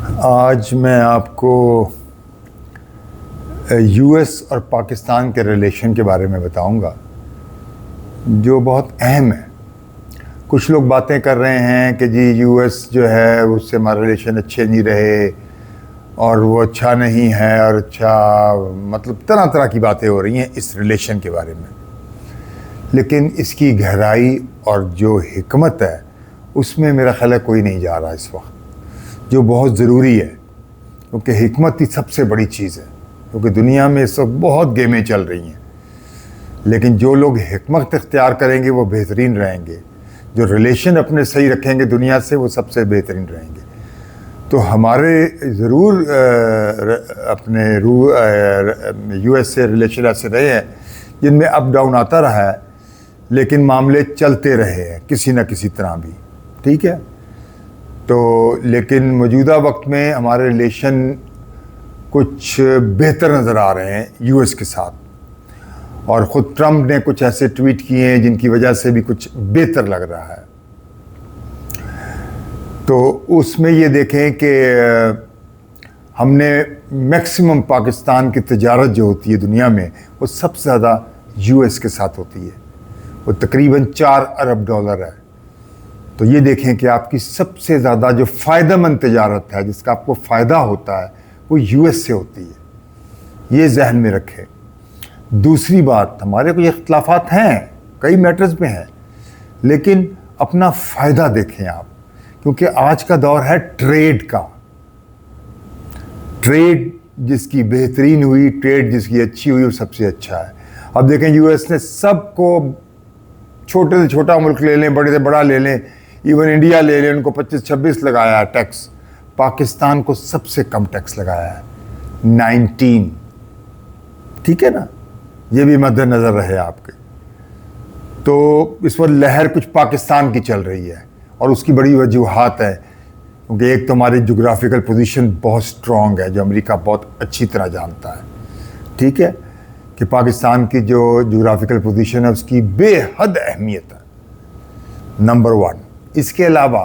आज मैं आपको यूएस और पाकिस्तान के रिलेशन के बारे में बताऊंगा, जो बहुत अहम है। कुछ लोग बातें कर रहे हैं कि जी यूएस जो है उससे हमारे रिलेशन अच्छे नहीं रहे और वो अच्छा नहीं है और अच्छा, मतलब तरह तरह की बातें हो रही हैं इस रिलेशन के बारे में। लेकिन इसकी गहराई और जो हिकमत है उसमें मेरा ख्याल है कोई नहीं जा रहा इस वक्त, जो बहुत ज़रूरी है, क्योंकि हिकमत ही सबसे बड़ी चीज़ है। क्योंकि दुनिया में इस वक्त बहुत गेमें चल रही हैं, लेकिन जो लोग हिकमत इख्तियार करेंगे वो बेहतरीन रहेंगे। जो रिलेशन अपने सही रखेंगे दुनिया से, वो सबसे बेहतरीन रहेंगे। तो हमारे ज़रूर अपने यूएस से रिलेशन ऐसे रहे हैं जिनमें अप डाउन आता रहा है, लेकिन मामले चलते रहे हैं किसी न किसी तरह भी, ठीक है। तो लेकिन मौजूदा वक्त में हमारे रिलेशन कुछ बेहतर नज़र आ रहे हैं यूएस के साथ, और ख़ुद ट्रम्प ने कुछ ऐसे ट्वीट किए हैं जिनकी वजह से भी कुछ बेहतर लग रहा है। तो उसमें ये देखें कि हमने मैक्सिमम पाकिस्तान की तजारत जो होती है दुनिया में, वो सबसे ज़्यादा यूएस के साथ होती है। वो तकरीबन 4 अरब डॉलर है। तो ये देखें कि आपकी सबसे ज़्यादा जो फ़ायदेमंद तजारत है, जिसका आपको फ़ायदा होता है, वो यूएस से होती है। ये जहन में रखें। दूसरी बात, हमारे कुछ इख्तलाफात हैं, कई मैटर्स में हैं, लेकिन अपना फ़ायदा देखें आप, क्योंकि आज का दौर है ट्रेड का। ट्रेड जिसकी बेहतरीन हुई, ट्रेड जिसकी अच्छी हुई, वो सबसे अच्छा है। अब देखें, यूएस ने सबको, छोटे से छोटा मुल्क ले लें, बड़े से बड़ा ले लें, इवन इंडिया ले लें, उनको 25-26 लगाया है टैक्स। पाकिस्तान को सबसे कम टैक्स लगाया है, 19। ठीक है ना, ये भी मद्देनज़र रहे आपके। तो इस वक्त लहर कुछ पाकिस्तान की चल रही है, और उसकी बड़ी वजूहात है, क्योंकि एक तो हमारी जोग्राफिकल पोजीशन बहुत स्ट्रॉन्ग है, जो अमेरिका बहुत अच्छी तरह जानता है, ठीक है, कि पाकिस्तान की जो जोग्राफिकल पोजीशन है उसकी बेहद अहमियत है, नंबर 1। इसके अलावा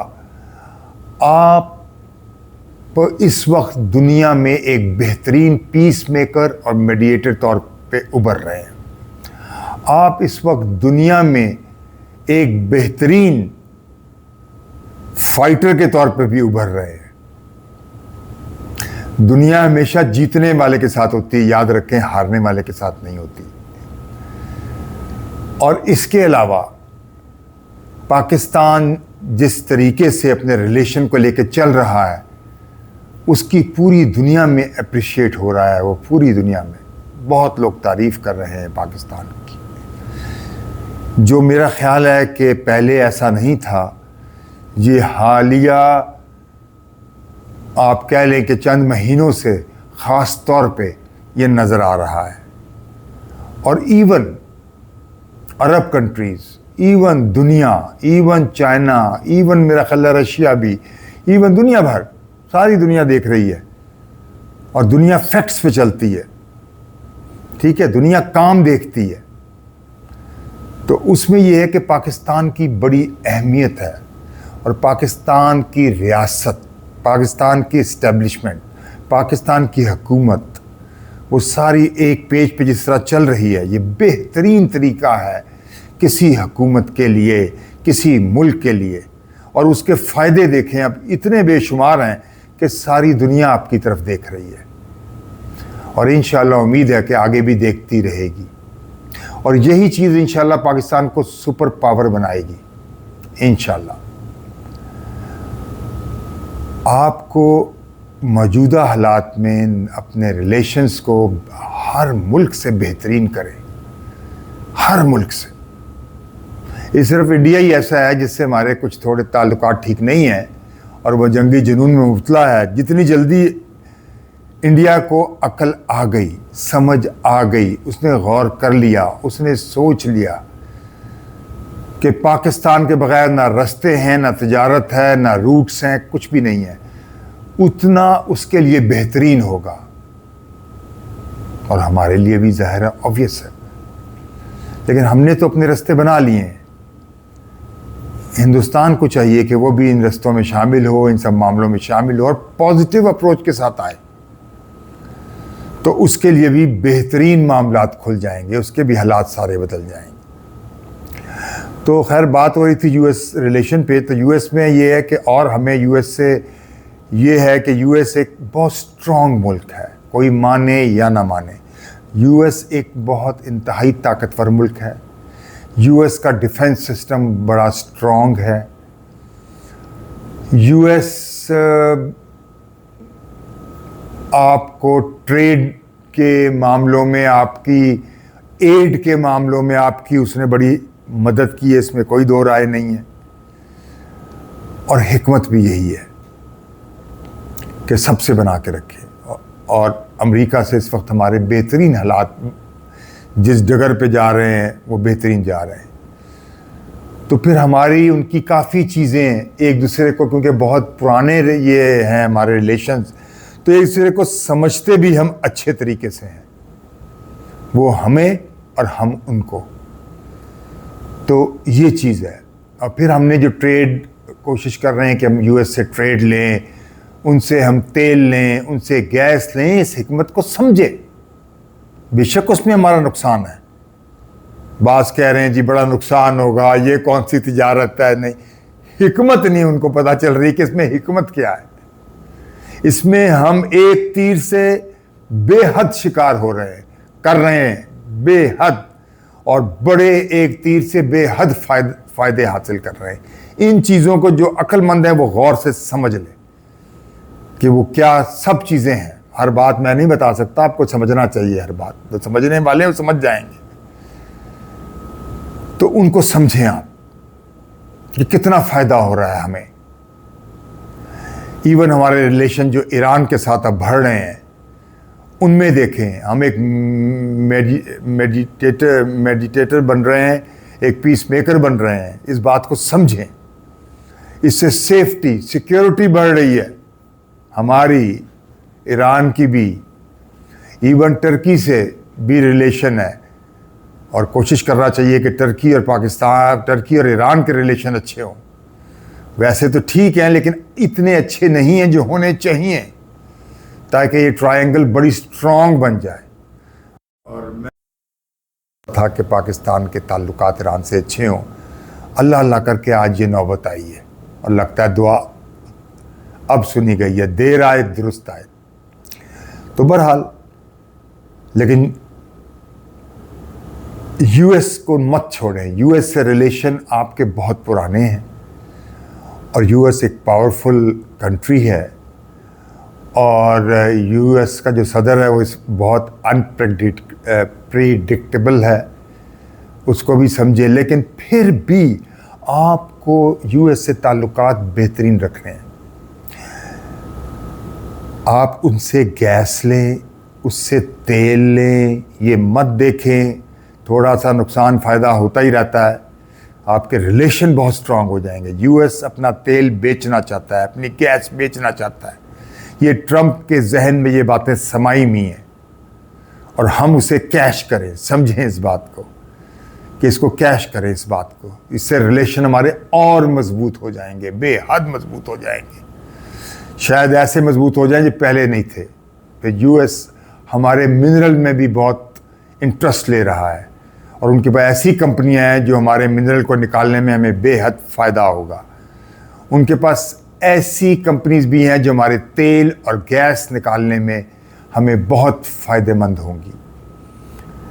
आप इस वक्त दुनिया में एक बेहतरीन पीस मेकर और मीडिएटर तौर पे उभर रहे हैं। आप इस वक्त दुनिया में एक बेहतरीन फाइटर के तौर पे भी उभर रहे हैं। दुनिया हमेशा जीतने वाले के साथ होती है, याद रखें, हारने वाले के साथ नहीं होती। और इसके अलावा पाकिस्तान जिस तरीके से अपने रिलेशन को लेकर चल रहा है, उसकी पूरी दुनिया में अप्रिशिएट हो रहा है। वो पूरी दुनिया में बहुत लोग तारीफ़ कर रहे हैं पाकिस्तान की, जो मेरा ख्याल है कि पहले ऐसा नहीं था। ये हालिया आप कह लें कि चंद महीनों से ख़ास तौर पे ये नज़र आ रहा है। और इवन अरब कंट्रीज़, इवन दुनिया, इवन चाइना, इवन मेरा ख्याल है रशिया भी, इवन दुनिया भर, सारी दुनिया देख रही है। और दुनिया फैक्ट्स पे चलती है, ठीक है, दुनिया काम देखती है। तो उसमें यह है कि पाकिस्तान की बड़ी अहमियत है, और पाकिस्तान की रियासत, पाकिस्तान की इस्टेब्लिशमेंट, पाकिस्तान की हुकूमत, वो सारी एक पेज पे जिस तरह चल रही है, ये बेहतरीन तरीका है किसी हुकूमत के लिए, किसी मुल्क के लिए। और उसके फ़ायदे देखें, अब इतने बेशुमार हैं कि सारी दुनिया आपकी तरफ देख रही है, और इंशाअल्लाह उम्मीद है कि आगे भी देखती रहेगी। और यही चीज़ इंशाअल्लाह पाकिस्तान को सुपर पावर बनाएगी इंशाअल्लाह। आपको मौजूदा हालात में अपने रिलेशंस को हर मुल्क से बेहतरीन करें, हर मुल्क से। ये सिर्फ इंडिया ही ऐसा है जिससे हमारे कुछ थोड़े ताल्लुकात ठीक नहीं हैं, और वह जंगी जुनून में मुब्तला है। जितनी जल्दी इंडिया को अक्ल आ गई, समझ आ गई, उसने गौर कर लिया, उसने सोच लिया कि पाकिस्तान के बगैर ना रास्ते हैं, ना तिजारत है, ना रूट्स हैं, कुछ भी नहीं है, उतना उसके लिए बेहतरीन होगा। और हमारे लिए भी ज़ाहिर है, ऑब्वियस है। लेकिन हमने तो अपने रास्ते बना लिए हैं। हिंदुस्तान को चाहिए कि वो भी इन रस्तों में शामिल हो, इन सब मामलों में शामिल हो और पॉजिटिव अप्रोच के साथ आए, तो उसके लिए भी बेहतरीन मामलात खुल जाएंगे, उसके भी हालात सारे बदल जाएंगे। तो खैर बात हो रही थी यूएस रिलेशन पे। तो यूएस में ये है कि, और हमें यूएस से ये है कि यूएस एक बहुत स्ट्रॉन्ग मुल्क है, कोई माने या ना माने। यूएस एक बहुत इंतहाई ताकतवर मुल्क है। यूएस का डिफेंस सिस्टम बड़ा स्ट्रॉन्ग है। यूएस आपको ट्रेड के मामलों में, आपकी एड के मामलों में आपकी उसने बड़ी मदद की है, इसमें कोई दो राय नहीं है। और हिकमत भी यही है कि सबसे बना के रखे। और अमेरिका से इस वक्त हमारे बेहतरीन हालात जिस डगर पे जा रहे हैं वो बेहतरीन जा रहे हैं। तो फिर हमारी उनकी काफ़ी चीज़ें एक दूसरे को, क्योंकि बहुत पुराने ये हैं हमारे रिलेशंस, तो एक दूसरे को समझते भी हम अच्छे तरीके से हैं, वो हमें और हम उनको। तो ये चीज़ है। और फिर हमने जो ट्रेड कोशिश कर रहे हैं कि हम यूएस से ट्रेड लें, उनसे हम तेल लें, उनसे गैस लें, इस हिकमत को समझे। बेशक उसमें हमारा नुकसान है। बास कह रहे हैं जी बड़ा नुकसान होगा, ये कौन सी तिजारत है। नहीं, हिकमत नहीं उनको पता चल रही कि इसमें हिकमत क्या है। इसमें हम एक तीर से बेहद शिकार हो रहे हैं, कर रहे हैं बेहद, और बड़े एक तीर से बेहद फायदे हासिल कर रहे हैं। इन चीज़ों को जो अक्लमंद है वो गौर से समझ ले कि वो क्या सब चीज़ें हैं। हर बात मैं नहीं बता सकता, आपको समझना चाहिए हर बात। तो समझने वाले वो समझ जाएंगे। तो उनको समझें आप कि कितना फ़ायदा हो रहा है हमें। इवन हमारे रिलेशन जो ईरान के साथ अब बढ़ रहे हैं, उनमें देखें हम एक मेडिटेटर बन रहे हैं, एक पीस मेकर बन रहे हैं। इस बात को समझें। इससे सेफ्टी, सिक्योरिटी बढ़ रही है हमारी, ईरान की भी, इवन टर्की से भी रिलेशन है। और कोशिश करना चाहिए कि टर्की और पाकिस्तान, टर्की और ईरान के रिलेशन अच्छे हों। वैसे तो ठीक हैं, लेकिन इतने अच्छे नहीं हैं जो होने चाहिए, ताकि ये ट्रायंगल बड़ी स्ट्रॉन्ग बन जाए। और मैं था कि पाकिस्तान के ताल्लुकात ईरान से अच्छे हों। अल्लाह अल्लाह करके आज ये नौबत आई है, और लगता है दुआ अब सुनी गई है। देर आए दुरुस्त आए। तो बहरहाल, लेकिन यूएस को मत छोड़ें। यूएस से रिलेशन आपके बहुत पुराने हैं, और यूएस एक पावरफुल कंट्री है। और यूएस का जो सदर है वो बहुत प्रेडिक्टेबल है, उसको भी समझे। लेकिन फिर भी आपको यूएस से ताल्लुकात बेहतरीन रखने हैं। आप उनसे गैस लें, उससे तेल लें, ये मत देखें थोड़ा सा नुकसान फ़ायदा होता ही रहता है। आपके रिलेशन बहुत स्ट्रांग हो जाएंगे। यूएस अपना तेल बेचना चाहता है, अपनी गैस बेचना चाहता है। ये ट्रंप के जहन में ये बातें समाई हुई हैं, और हम उसे कैश करें। समझें इस बात को कि इसको कैश करें, इस बात को। इससे रिलेशन हमारे और मजबूत हो जाएंगे, बेहद मजबूत हो जाएंगे। शायद ऐसे मजबूत हो जाएं जो पहले नहीं थे। तो यूएस हमारे मिनरल में भी बहुत इंटरेस्ट ले रहा है, और उनके पास ऐसी कंपनियां हैं जो हमारे मिनरल को निकालने में हमें बेहद फ़ायदा होगा। उनके पास ऐसी कंपनीज भी हैं जो हमारे तेल और गैस निकालने में हमें बहुत फ़ायदेमंद होंगी।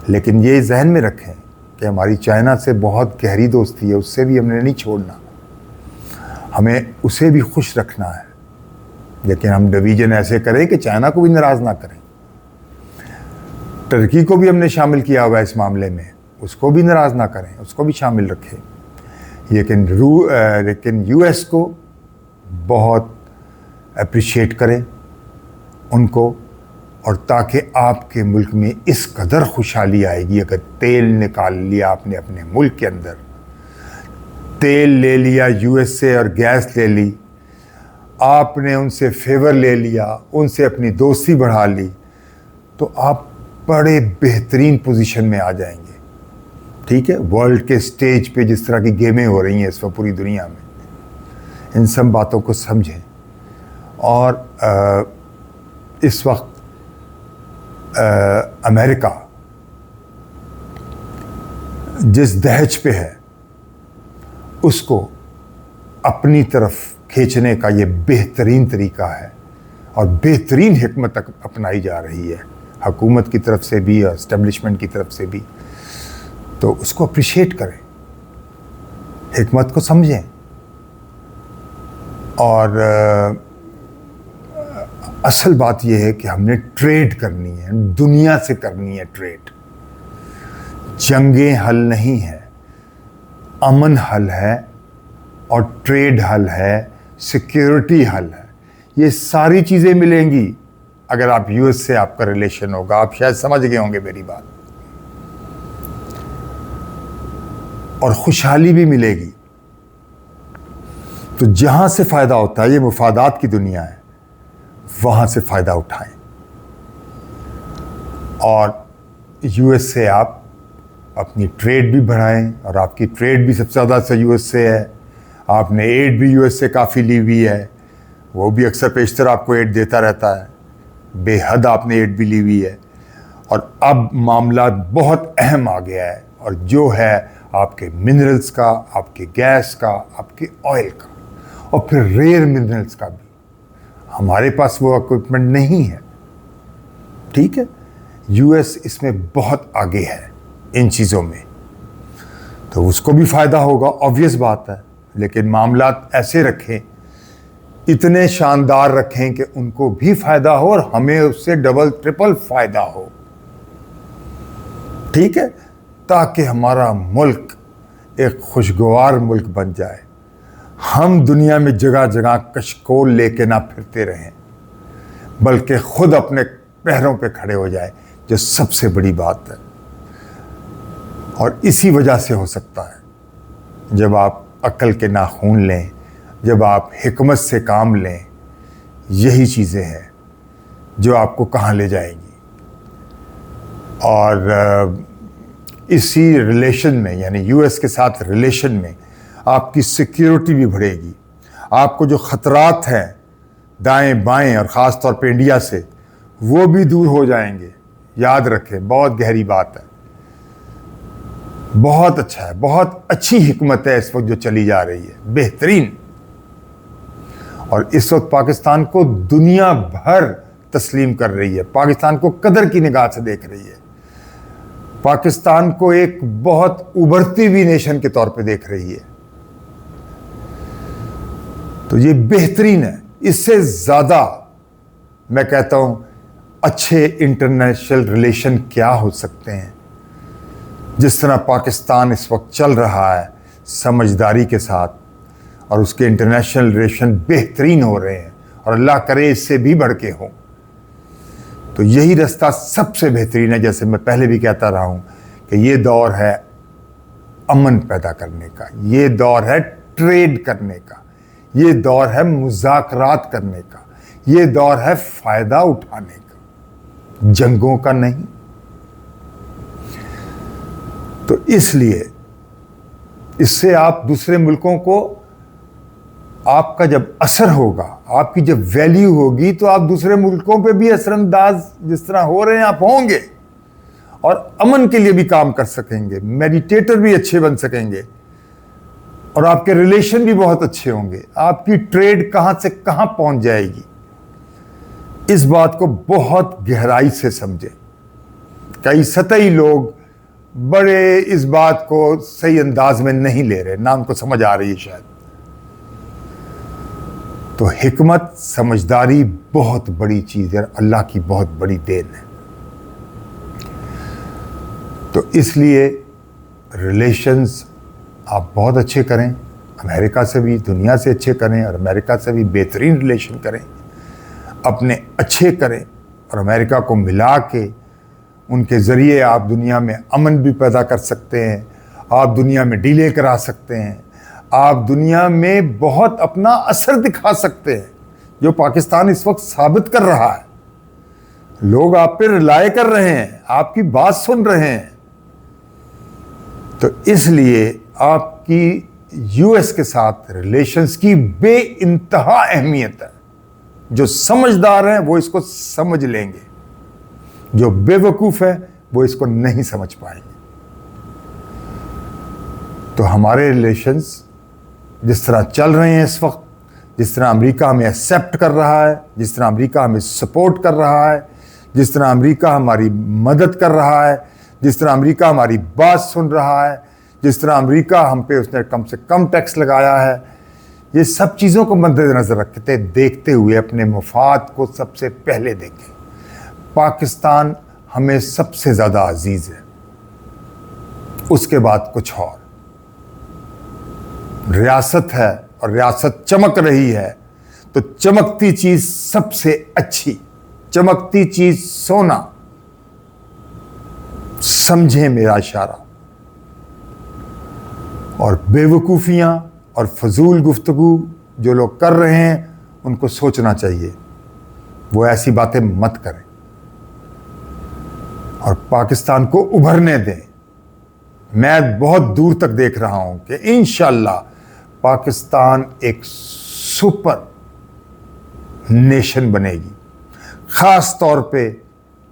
लेकिन ये जहन में रखें कि हमारी चाइना से बहुत गहरी दोस्ती है, उससे भी हमने नहीं छोड़ना। हमें उसे भी खुश रखना है, लेकिन हम डिवीज़न ऐसे करें कि चाइना को भी नाराज़ ना करें। टर्की को भी हमने शामिल किया हुआ है इस मामले में, उसको भी नाराज़ ना करें, उसको भी शामिल रखें। लेकिन यूएस को बहुत अप्रिशिएट करें उनको, और ताकि आपके मुल्क में इस कदर खुशहाली आएगी। अगर तेल निकाल लिया आपने अपने मुल्क के अंदर, तेल ले लिया यूएस से और गैस ले ली, आपने उनसे फेवर ले लिया, उनसे अपनी दोस्ती बढ़ा ली, तो आप बड़े बेहतरीन पोजीशन में आ जाएंगे। ठीक है, वर्ल्ड के स्टेज पे जिस तरह की गेमें हो रही हैं इस वक्त पूरी दुनिया में, इन सब बातों को समझें। और इस वक्त अमेरिका जिस दहज पे है उसको अपनी तरफ खींचने का ये बेहतरीन तरीका है और बेहतरीन हिकमत अपनाई जा रही है हुकूमत की तरफ से भी और एस्टेब्लिशमेंट की तरफ से भी। तो उसको अप्रिशिएट करें, हिकमत को समझें। और असल बात यह है कि हमने ट्रेड करनी है, दुनिया से करनी है ट्रेड। जंगें हल नहीं है, अमन हल है और ट्रेड हल है, सिक्योरिटी हल है। ये सारी चीज़ें मिलेंगी अगर आप यूएस से आपका रिलेशन होगा। आप शायद समझ गए होंगे मेरी बात। और खुशहाली भी मिलेगी। तो जहां से फ़ायदा होता है, ये मुफादात की दुनिया है, वहां से फ़ायदा उठाएं। और यूएस से आप अपनी ट्रेड भी बढ़ाएं। और आपकी ट्रेड भी सबसे ज़्यादा से यूएस से है। आपने एड भी यूएस से काफ़ी ली हुई है, वो भी अक्सर पेशतर आपको एड देता रहता है। बेहद आपने एड भी ली हुई है। और अब मामला बहुत अहम आ गया है, और जो है आपके मिनरल्स का, आपके गैस का, आपके ऑयल का, और फिर रेयर मिनरल्स का भी। हमारे पास वो इक्विपमेंट नहीं है, ठीक है। यूएस इसमें बहुत आगे है इन चीज़ों में, तो उसको भी फ़ायदा होगा, ऑब्वियस बात है। लेकिन मामला ऐसे रखें, इतने शानदार रखें कि उनको भी फ़ायदा हो और हमें उससे डबल ट्रिपल फ़ायदा हो, ठीक है, ताकि हमारा मुल्क एक खुशगवार मुल्क बन जाए। हम दुनिया में जगह जगह कशकोल लेके ना फिरते रहें, बल्कि खुद अपने पैरों पे खड़े हो जाए, जो सबसे बड़ी बात है। और इसी वजह से हो सकता है जब आप अक्ल के नाखून लें, जब आप हिकमत से काम लें, यही चीज़ें हैं जो आपको कहाँ ले जाएंगी। और इसी रिलेशन में, यानी यूएस के साथ रिलेशन में, आपकी सिक्योरिटी भी बढ़ेगी। आपको जो ख़तरात हैं दाएं बाएं और ख़ास तौर पे इंडिया से, वो भी दूर हो जाएंगे। याद रखें, बहुत गहरी बात है, बहुत अच्छा है, बहुत अच्छी हिकमत है इस वक्त जो चली जा रही है, बेहतरीन। और इस वक्त पाकिस्तान को दुनिया भर तस्लीम कर रही है, पाकिस्तान को कदर की निगाह से देख रही है, पाकिस्तान को एक बहुत उभरती हुई नेशन के तौर पे देख रही है। तो ये बेहतरीन है। इससे ज़्यादा मैं कहता हूं अच्छे इंटरनेशनल रिलेशन क्या हो सकते हैं। जिस तरह पाकिस्तान इस वक्त चल रहा है समझदारी के साथ, और उसके इंटरनेशनल रिलेशन बेहतरीन हो रहे हैं, और अल्लाह करे इससे भी बढ़ के हों। तो यही रास्ता सबसे बेहतरीन है। जैसे मैं पहले भी कहता रहा हूं कि ये दौर है अमन पैदा करने का, ये दौर है ट्रेड करने का, ये दौर है मुज़ाकरात करने का, ये दौर है फ़ायदा उठाने का, जंगों का नहीं। तो इसलिए इससे आप दूसरे मुल्कों को, आपका जब असर होगा, आपकी जब वैल्यू होगी, तो आप दूसरे मुल्कों पे भी असरअंदाज जिस तरह हो रहे हैं आप होंगे, और अमन के लिए भी काम कर सकेंगे, मेडिटेटर भी अच्छे बन सकेंगे, और आपके रिलेशन भी बहुत अच्छे होंगे। आपकी ट्रेड कहां से कहां पहुंच जाएगी, इस बात को बहुत गहराई से समझें। कई सतही लोग बड़े इस बात को सही अंदाज में नहीं ले रहे, ना उनको समझ आ रही है शायद। तो हिकमत, समझदारी बहुत बड़ी चीज़ है, अल्लाह की बहुत बड़ी देन है। तो इसलिए रिलेशंस आप बहुत अच्छे करें, अमेरिका से भी, दुनिया से अच्छे करें, और अमेरिका से भी बेहतरीन रिलेशन करें, अपने अच्छे करें, और अमेरिका को मिला के उनके ज़रिए आप दुनिया में अमन भी पैदा कर सकते हैं, आप दुनिया में डीलें करा सकते हैं, आप दुनिया में बहुत अपना असर दिखा सकते हैं, जो पाकिस्तान इस वक्त साबित कर रहा है। लोग आप पे रिलाय कर रहे हैं, आपकी बात सुन रहे हैं। तो इसलिए आपकी यूएस के साथ रिलेशंस की बेइंतहा अहमियत है। जो समझदार हैं वो इसको समझ लेंगे, जो बेवकूफ़ है वो इसको नहीं समझ पाएंगे। तो हमारे रिलेशंस जिस तरह चल रहे हैं इस वक्त, जिस तरह अमेरिका हमें एक्सेप्ट कर रहा है, जिस तरह अमेरिका हमें सपोर्ट कर रहा है, जिस तरह अमेरिका हमारी मदद कर रहा है, जिस तरह अमेरिका हमारी बात सुन रहा है, जिस तरह अमेरिका हम पे उसने कम से कम टैक्स लगाया है, ये सब चीज़ों को मद्देनज़र रखते देखते हुए अपने मफाद को सबसे पहले देखें। पाकिस्तान हमें सबसे ज़्यादा अजीज़ है, उसके बाद कुछ और रियासत है और रियासत चमक रही है तो चमकती चीज़ सबसे अच्छी, चमकती चीज़ सोना। समझें मेरा इशारा। और बेवकूफ़ियाँ और फजूल गुफ्तगू जो लोग कर रहे हैं उनको सोचना चाहिए, वो ऐसी बातें मत करें और पाकिस्तान को उभरने दें। मैं बहुत दूर तक देख रहा हूं कि इंशाल्लाह पाकिस्तान एक सुपर नेशन बनेगी। ख़ास तौर पे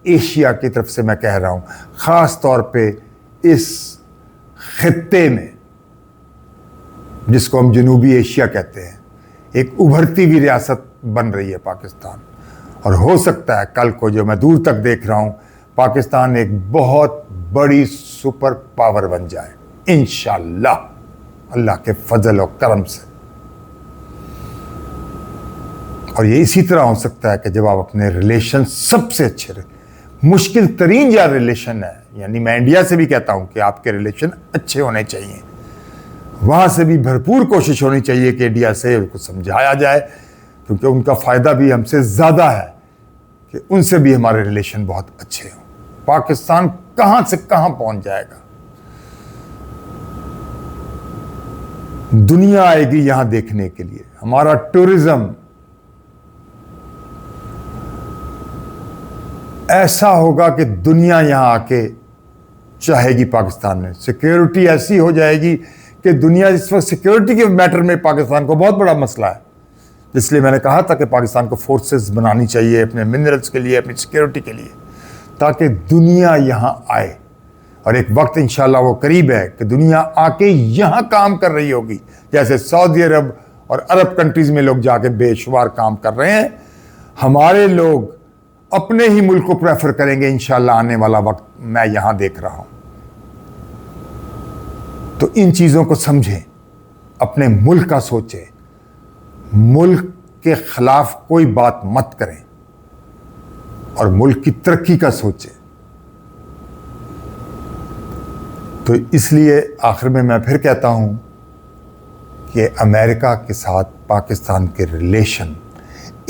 एशिया की तरफ से मैं कह रहा हूं, ख़ास तौर पे इस खित्ते में जिसको हम जनूबी एशिया कहते हैं, एक उभरती हुई रियासत बन रही है पाकिस्तान। और हो सकता है कल को, जो मैं दूर तक देख रहा हूं, पाकिस्तान एक बहुत बड़ी सुपर पावर बन जाए इंशाअल्लाह, अल्लाह के फजल और करम से। और ये इसी तरह हो सकता है कि जब आप अपने रिलेशन सबसे अच्छे रहे, मुश्किल तरीन या रिलेशन है, यानी मैं इंडिया से भी कहता हूं कि आपके रिलेशन अच्छे होने चाहिए, वहाँ से भी भरपूर कोशिश होनी चाहिए कि इंडिया से उनको समझाया जाए, क्योंकि उनका फ़ायदा भी हमसे ज़्यादा है कि उनसे भी हमारे रिलेशन बहुत अच्छे हों। पाकिस्तान कहाँ से कहाँ पहुँच जाएगा। दुनिया आएगी यहाँ देखने के लिए। हमारा टूरिज़्म ऐसा होगा कि दुनिया यहाँ आके चाहेगी पाकिस्तान में। सिक्योरिटी ऐसी हो जाएगी कि दुनिया, इस वक्त सिक्योरिटी के मैटर में पाकिस्तान को बहुत बड़ा मसला है, इसलिए मैंने कहा था कि पाकिस्तान को फोर्सेस बनानी चाहिए अपने मिनरल्स के लिए, अपनी सिक्योरिटी के लिए, ताकि दुनिया यहाँ आए। और एक वक्त इंशाल्लाह वो करीब है कि दुनिया आके यहाँ काम कर रही होगी, जैसे सऊदी अरब और अरब कंट्रीज़ में लोग जाके बेशुमार काम कर रहे हैं। हमारे लोग अपने ही मुल्क को प्रेफर करेंगे इंशाल्लाह, आने वाला वक्त मैं यहाँ देख रहा हूँ। तो इन चीज़ों को समझें, अपने मुल्क का सोचें, मुल्क के ख़िलाफ़ कोई बात मत करें और मुल्क की तरक्की का सोचें। तो इसलिए आखिर में मैं फिर कहता हूँ कि अमेरिका के साथ पाकिस्तान के रिलेशन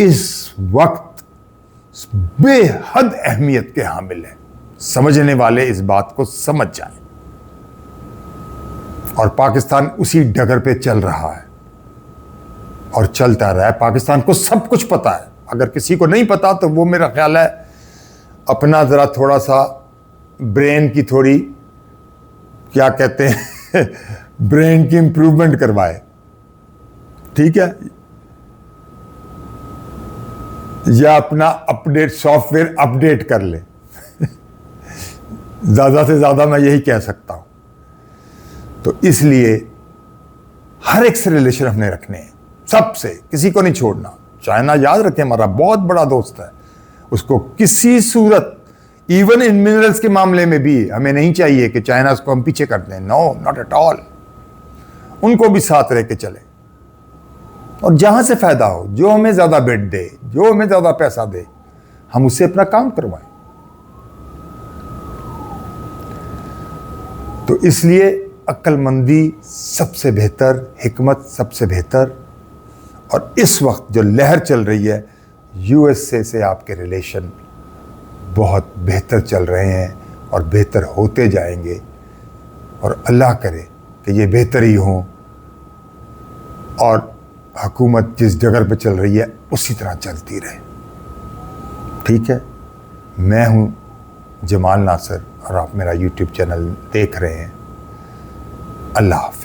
इस वक्त बेहद अहमियत के हामिल है। समझने वाले इस बात को समझ जाएं। और पाकिस्तान उसी डगर पे चल रहा है और चलता रहा है। पाकिस्तान को सब कुछ पता है। अगर किसी को नहीं पता तो वो मेरा ख्याल है अपना ज़रा थोड़ा सा ब्रेन की थोड़ी, क्या कहते हैं, ब्रेन की इम्प्रूवमेंट करवाए, ठीक है, या अपना अपडेट सॉफ्टवेयर अपडेट कर ले। ज़्यादा से ज़्यादा मैं यही कह सकता हूँ। तो इसलिए हर एक से रिलेशन हमने रखने हैं, सबसे, किसी को नहीं छोड़ना। चाइना याद रखें हमारा बहुत बड़ा दोस्त है, उसको किसी सूरत, इवन इन मिनरल्स के मामले में भी हमें नहीं चाहिए कि चाइना को हम पीछे कर दें। No, not at all. उनको भी साथ रह के चले और जहां से फायदा हो, जो हमें ज्यादा बेट दे, जो हमें ज्यादा पैसा दे, हम उससे अपना काम करवाएं। तो इसलिए अक्लमंदी सबसे बेहतर, हिकमत सबसे बेहतर। और इस वक्त जो लहर चल रही है, यूएसए से आपके रिलेशन बहुत बेहतर चल रहे हैं और बेहतर होते जाएंगे। और अल्लाह करे कि ये बेहतर ही हों और हुकूमत जिस जगह पे चल रही है उसी तरह चलती रहे। ठीक है, मैं हूँ जमाल नासिर और आप मेरा यूट्यूब चैनल देख रहे हैं। अल्लाह हाफ़िज़।